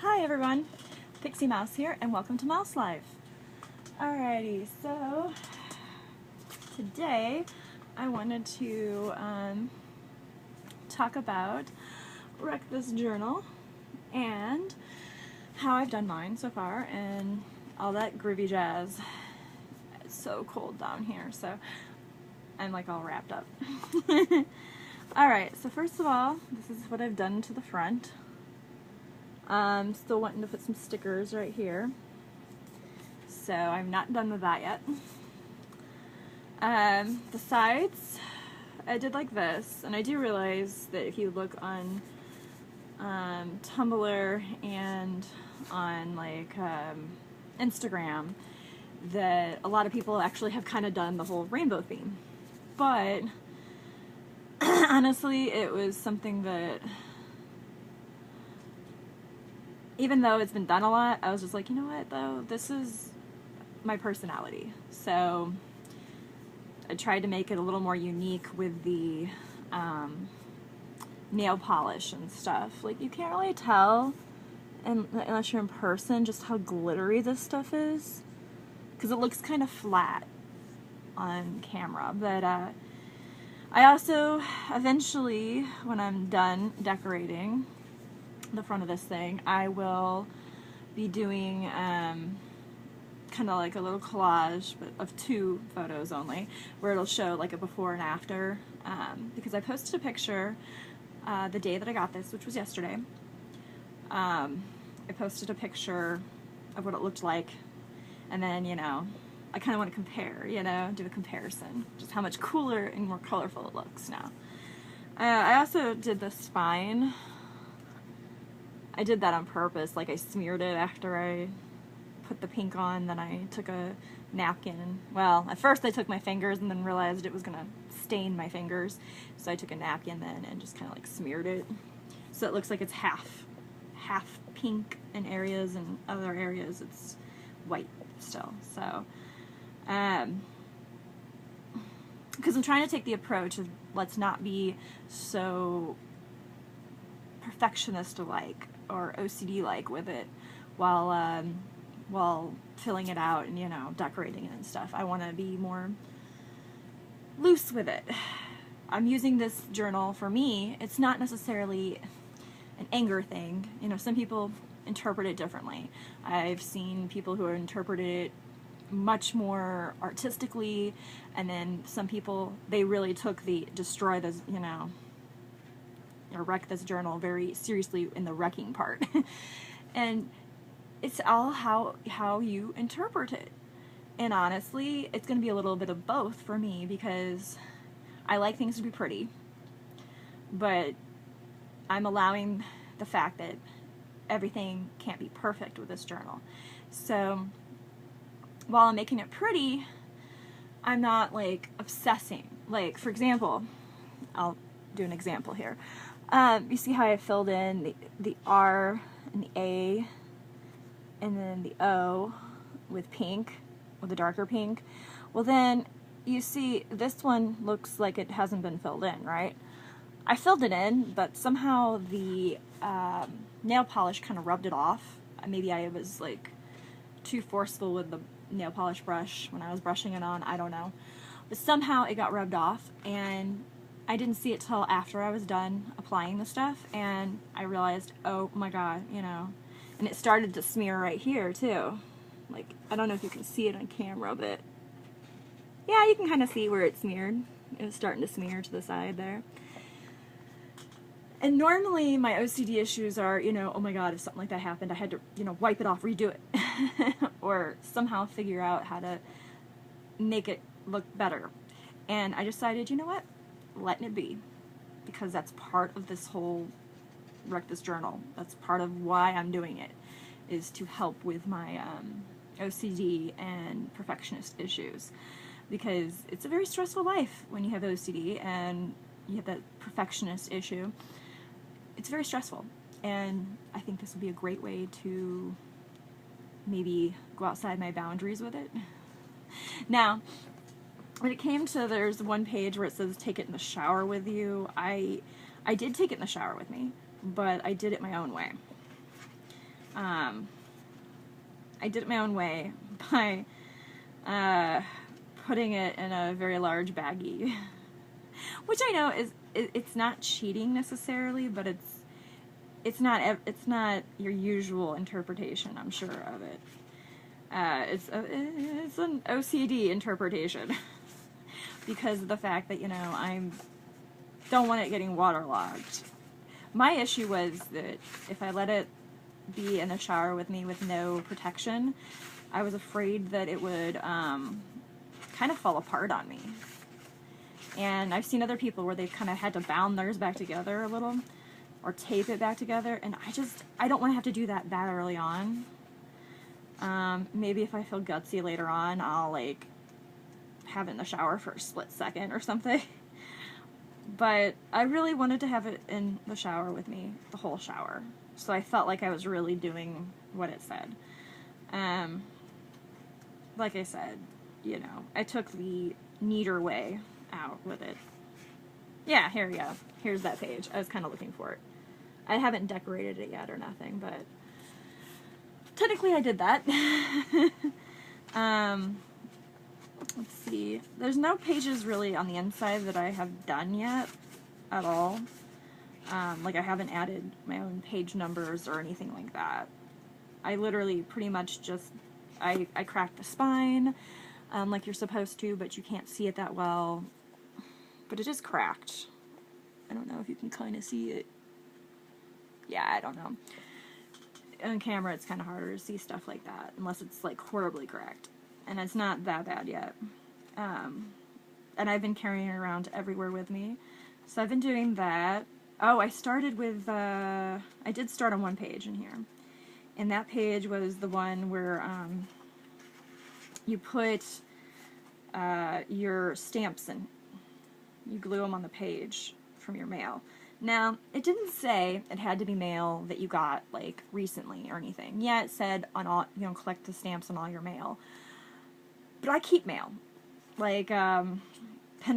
Hi everyone, Pixie Mouse here, and welcome to Mouse Life. Alrighty, so today I wanted to talk about Wreck This Journal and how I've done mine so far and all that groovy jazz. It's so cold down here, so I'm like all wrapped up. Alright, so first of all, this is what I've done to the front. Still wanting to put some stickers right here, so I'm not done with that yet. The sides, I did like this, and I do realize that if you look on Tumblr and on like Instagram, that a lot of people actually have kind of done the whole rainbow theme, but honestly it was something that, even though it's been done a lot, I was just like, you know what though, this is my personality. So I tried to make it a little more unique with the nail polish and stuff. Like, you can't really tell unless you're in person just how glittery this stuff is, because it looks kind of flat on camera. But I also eventually, when I'm done decorating the front of this thing, I will be doing kind of like a little collage, but of 2 photos only, where it'll show like a before and after, because I posted a picture the day that I got this, which was yesterday. I posted a picture of what it looked like, and then, you know, I kind of want to compare, you know, do a comparison, just how much cooler and more colorful it looks now. I also did the spine. I did that on purpose. Like, I smeared it after I put the pink on, then I took a napkin. Well, at first I took my fingers and then realized it was gonna stain my fingers, so I took a napkin then and just kind of like smeared it, so it looks like it's half pink in areas, and other areas it's white still. So because I'm trying to take the approach of, let's not be so perfectionist-like or OCD-like with it while filling it out and, you know, decorating it and stuff. I want to be more loose with it. I'm using this journal for me. It's not necessarily an anger thing. You know, some people interpret it differently. I've seen people who interpret it much more artistically, and then some people, they really took the destroy this, you know, or wreck this journal very seriously in the wrecking part. And it's all how you interpret it. And honestly, it's going to be a little bit of both for me, because I like things to be pretty, but I'm allowing the fact that everything can't be perfect with this journal. So while I'm making it pretty, I'm not like obsessing. Like, for example, I'll do an example here. You see how I filled in the R and the A and then the O with pink, with a darker pink? Well, then you see this one looks like it hasn't been filled in, right? I filled it in, but somehow the nail polish kind of rubbed it off. Maybe I was like too forceful with the nail polish brush when I was brushing it on, I don't know. But somehow it got rubbed off, and I didn't see it till after I was done applying the stuff, and I realized, oh my god, you know, and it started to smear right here too. Like, I don't know if you can see it on camera, but yeah, you can kind of see where it smeared. It was starting to smear to the side there. And normally my OCD issues are, you know, oh my god, if something like that happened, I had to, you know, wipe it off, redo it, or somehow figure out how to make it look better. And I decided, you know what, letting it be, because that's part of this whole Wreck This Journal. That's part of why I'm doing it, is to help with my OCD and perfectionist issues, because it's a very stressful life when you have OCD and you have that perfectionist issue. It's very stressful, and I think this would be a great way to maybe go outside my boundaries with it. Now, when it came to, there's one page where it says take it in the shower with you. I did take it in the shower with me, but I did it my own way. I did it my own way by putting it in a very large baggie, which I know it's not cheating necessarily, but it's not your usual interpretation, I'm sure, of it. It's an OCD interpretation because of the fact that, you know, I don't want it getting waterlogged. My issue was that if I let it be in the shower with me with no protection, I was afraid that it would kind of fall apart on me. And I've seen other people where they've kind of had to bound theirs back together a little or tape it back together, and I don't want to have to do that early on. Maybe if I feel gutsy later on, I'll like have it in the shower for a split second or something. But I really wanted to have it in the shower with me, the whole shower. So I felt like I was really doing what it said. Like I said, you know, I took the neater way out with it. Yeah, here we go. Here's that page. I was kind of looking for it. I haven't decorated it yet or nothing, but technically I did that. Let's see. There's no pages really on the inside that I have done yet at all. Like I haven't added my own page numbers or anything like that. I literally pretty much just, I cracked the spine like you're supposed to, but you can't see it that well. But it is cracked. I don't know if you can kind of see it. Yeah, I don't know. On camera it's kind of harder to see stuff like that unless it's like horribly cracked. And it's not that bad yet. And I've been carrying it around everywhere with me. So I've been doing that. Oh, I started with, I did start on one page in here. And that page was the one where you put your stamps in. You glue them on the page from your mail. Now, it didn't say it had to be mail that you got, like, recently or anything. Yeah, it said on all, you know, collect the stamps on all your mail. But I keep mail. Like, pen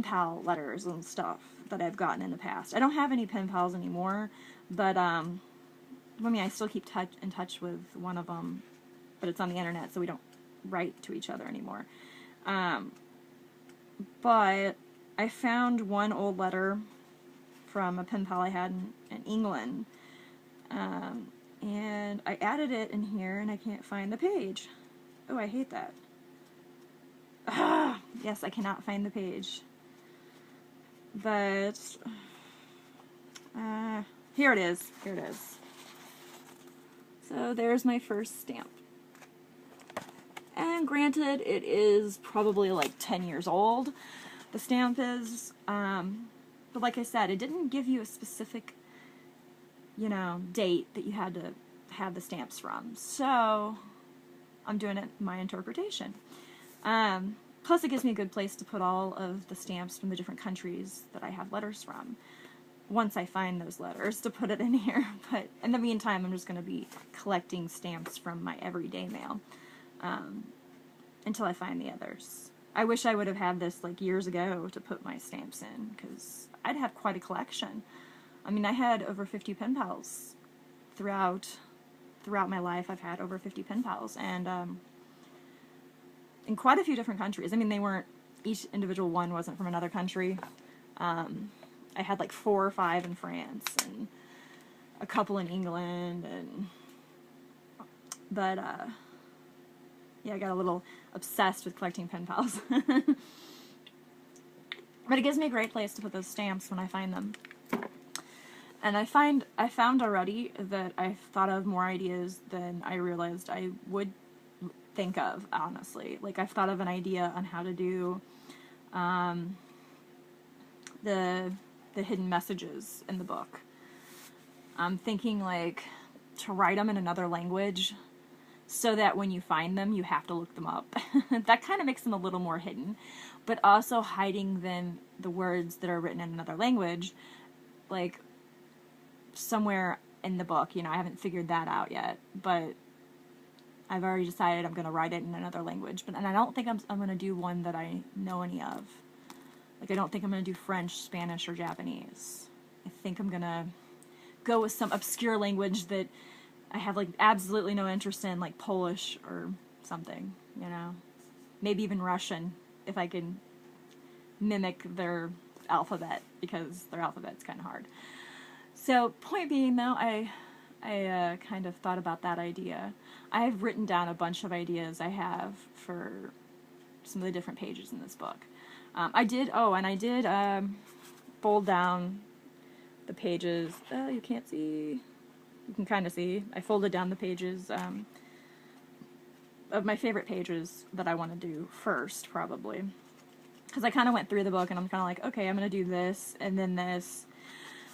pal letters and stuff that I've gotten in the past. I don't have any pen pals anymore, but, I mean, I still keep in touch with one of them, but it's on the internet, so we don't write to each other anymore. But I found one old letter from a pen pal I had in England, and I added it in here, and I can't find the page. Oh, I hate that. Yes, I cannot find the page. But, here it is. Here it is. So there's my first stamp. And granted, it is probably like 10 years old. The stamp is, but like I said, it didn't give you a specific, you know, date that you had to have the stamps from. So I'm doing it my interpretation. Plus it gives me a good place to put all of the stamps from the different countries that I have letters from. Once I find those letters to put it in here. But in the meantime, I'm just going to be collecting stamps from my everyday mail until I find the others. I wish I would have had this like years ago to put my stamps in, because I'd have quite a collection. I mean, I had over 50 pen pals throughout my life. I've had over 50 pen pals, and in quite a few different countries. I mean, they weren't, each individual one wasn't from another country. I had like 4 or 5 in France, and a couple in England, but yeah, I got a little obsessed with collecting pen pals. But it gives me a great place to put those stamps when I find them. And I found already that I've thought of more ideas than I realized I would think of, honestly. Like, I've thought of an idea on how to do the hidden messages in the book. I'm thinking, like, to write them in another language so that when you find them, you have to look them up. That kind of makes them a little more hidden, but also hiding the words that are written in another language, like, somewhere in the book. You know, I haven't figured that out yet, but I've already decided I'm going to write it in another language. And I don't think I'm going to do one that I know any of. Like, I don't think I'm going to do French, Spanish, or Japanese. I think I'm going to go with some obscure language that I have like absolutely no interest in like Polish or something, you know, maybe even Russian if I can mimic their alphabet, because their alphabet's kind of hard. So point being though, I kind of thought about that idea. I've written down a bunch of ideas I have for some of the different pages in this book. I did fold down the pages. Oh, you can't see. You can kind of see. I folded down the pages of my favorite pages that I want to do first, probably. Because I kind of went through the book and I'm kind of like, okay, I'm going to do this and then this.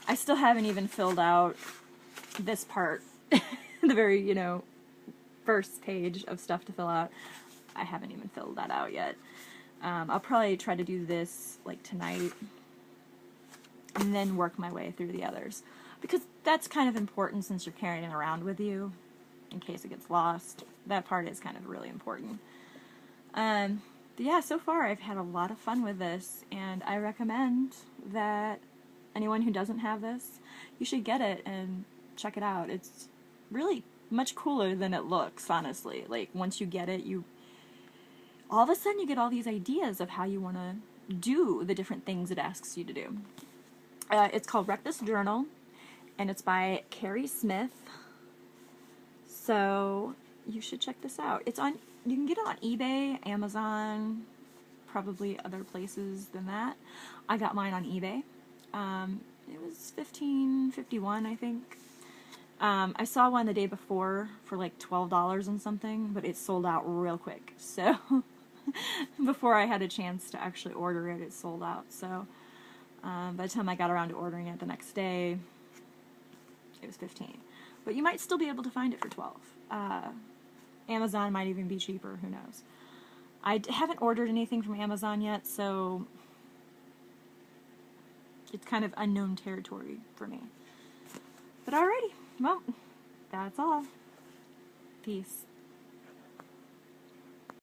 I still haven't even filled out this part, the very, you know, first page of stuff to fill out. I haven't even filled that out yet. I'll probably try to do this like tonight and then work my way through the others, because that's kind of important since you're carrying it around with you in case it gets lost. That part is kind of really important. But yeah, so far I've had a lot of fun with this, and I recommend that anyone who doesn't have this, you should get it and check it out. It's really much cooler than it looks, honestly. Like, once you get it, all of a sudden you get all these ideas of how you want to do the different things it asks you to do. It's called Wreck This Journal, and it's by Carrie Smith. So you should check this out. You can get it on eBay, Amazon, probably other places than that. I got mine on eBay. It was $15.51, I think. I saw one the day before for like $12 and something, but it sold out real quick. So before I had a chance to actually order it, it sold out. So by the time I got around to ordering it the next day, it was 15. But you might still be able to find it for 12. Amazon might even be cheaper, who knows. I haven't ordered anything from Amazon yet, so it's kind of unknown territory for me. But alrighty, well, that's all. Peace.